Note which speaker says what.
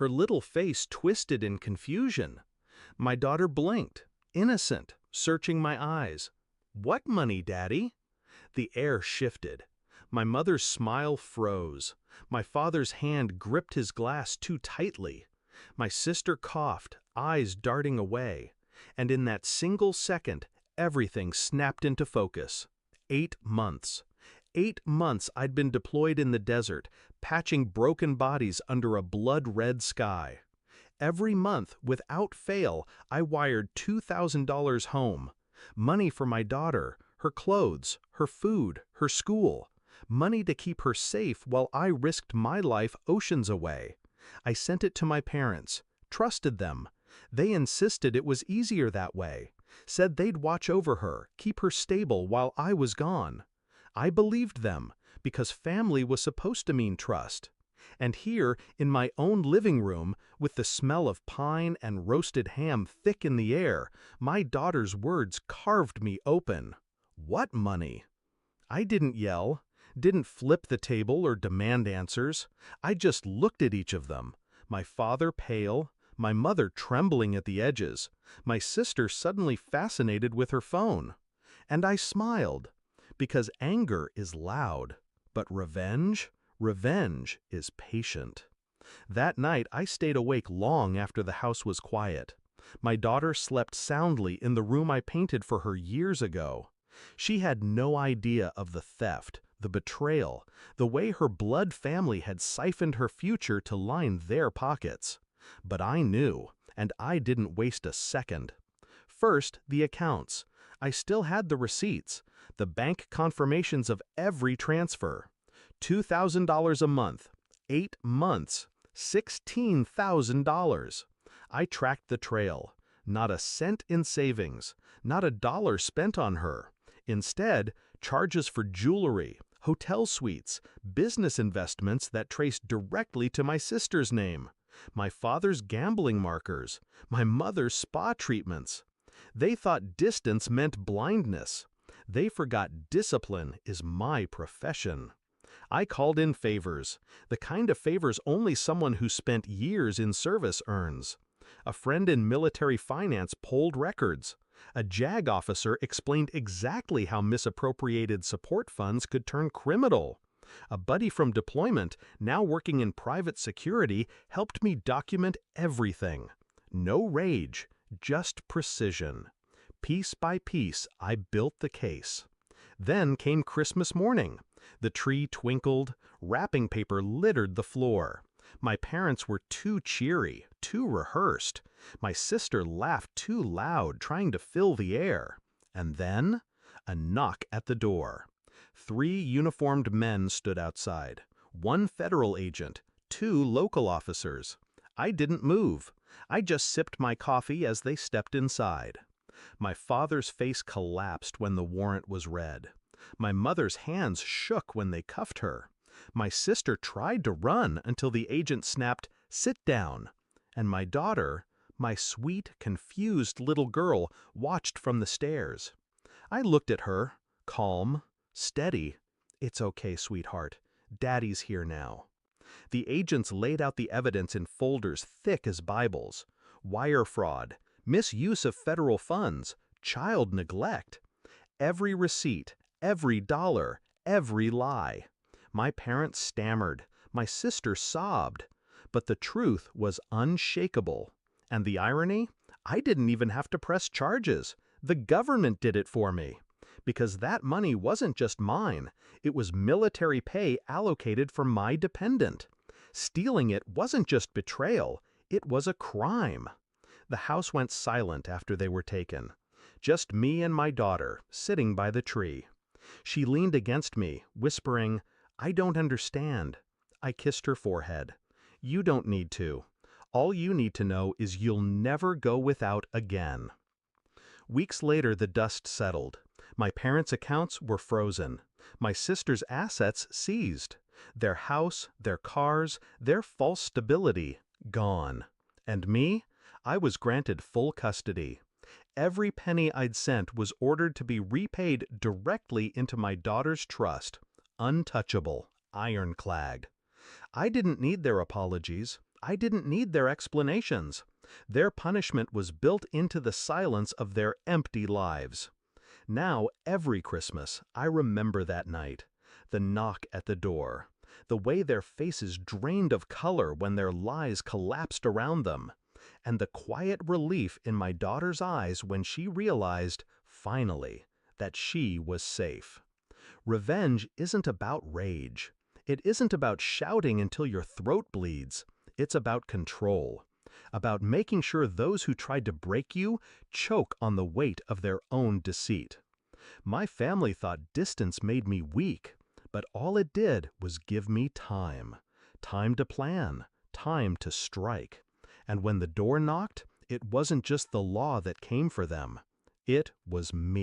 Speaker 1: Her little face twisted in confusion. My daughter blinked, innocent, searching my eyes. "What money, Daddy?" The air shifted. My mother's smile froze. My father's hand gripped his glass too tightly. My sister coughed, eyes darting away. And in that single second, everything snapped into focus. 8 months. 8 months I'd been deployed in the desert, patching broken bodies under a blood-red sky. Every month, without fail, I wired $2,000 home. Money for my daughter, her clothes, her food, her school. Money to keep her safe while I risked my life oceans away. I sent it to my parents, trusted them. They insisted it was easier that way, said they'd watch over her, keep her stable while I was gone. I believed them, because family was supposed to mean trust. And here, in my own living room, with the smell of pine and roasted ham thick in the air, my daughter's words carved me open. What money? I didn't yell, didn't flip the table or demand answers. I just looked at each of them, my father pale, my mother trembling at the edges, my sister suddenly fascinated with her phone. And I smiled, because anger is loud, but revenge is patient. That night I stayed awake long after the house was quiet. My daughter slept soundly in the room I painted for her years ago. She had no idea of the theft, the betrayal, the way her blood family had siphoned her future to line their pockets. But I knew, and I didn't waste a second. First, the accounts. I still had the receipts, the bank confirmations of every transfer. $2,000 a month, 8 months, $16,000. I tracked the trail. Not a cent in savings, not a dollar spent on her. Instead, charges for jewelry, hotel suites, business investments that traced directly to my sister's name, my father's gambling markers, my mother's spa treatments. They thought distance meant blindness. They forgot discipline is my profession. I called in favors, the kind of favors only someone who spent years in service earns. A friend in military finance polled records. A JAG officer explained exactly how misappropriated support funds could turn criminal. A buddy from deployment, now working in private security, helped me document everything. No rage, just precision. Piece by piece, I built the case. Then came Christmas morning. The tree twinkled, wrapping paper littered the floor. My parents were too cheery, too rehearsed. My sister laughed too loud, trying to fill the air. And then, a knock at the door. 3 uniformed men stood outside. 1 federal agent, 2 local officers. I didn't move. I just sipped my coffee as they stepped inside. My father's face collapsed when the warrant was read. My mother's hands shook when they cuffed her. My sister tried to run until the agent snapped, "Sit down." And my daughter, my sweet, confused little girl, watched from the stairs. I looked at her, calm, steady. "It's okay, sweetheart. Daddy's here now." The agents laid out the evidence in folders thick as Bibles. Wire fraud, misuse of federal funds, child neglect. Every receipt, every dollar, every lie. My parents stammered, my sister sobbed, but the truth was unshakable. And the irony? I didn't even have to press charges. The government did it for me. Because that money wasn't just mine, it was military pay allocated for my dependent. Stealing it wasn't just betrayal, it was a crime. The house went silent after they were taken. Just me and my daughter, sitting by the tree. She leaned against me, whispering, "I don't understand." I kissed her forehead. "You don't need to. All you need to know is you'll never go without again." Weeks later, the dust settled. My parents' accounts were frozen. My sister's assets seized. Their house, their cars, their false stability, gone. And me? I was granted full custody. Every penny I'd sent was ordered to be repaid directly into my daughter's trust. Untouchable, ironclad. I didn't need their apologies. I didn't need their explanations. Their punishment was built into the silence of their empty lives. Now, every Christmas, I remember that night. The knock at the door. The way their faces drained of color when their lies collapsed around them. And the quiet relief in my daughter's eyes when she realized, finally, that she was safe. Revenge isn't about rage. It isn't about shouting until your throat bleeds. It's about control. About making sure those who tried to break you choke on the weight of their own deceit. My family thought distance made me weak, but all it did was give me time. Time to plan, time to strike. And when the door knocked, it wasn't just the law that came for them. It was me.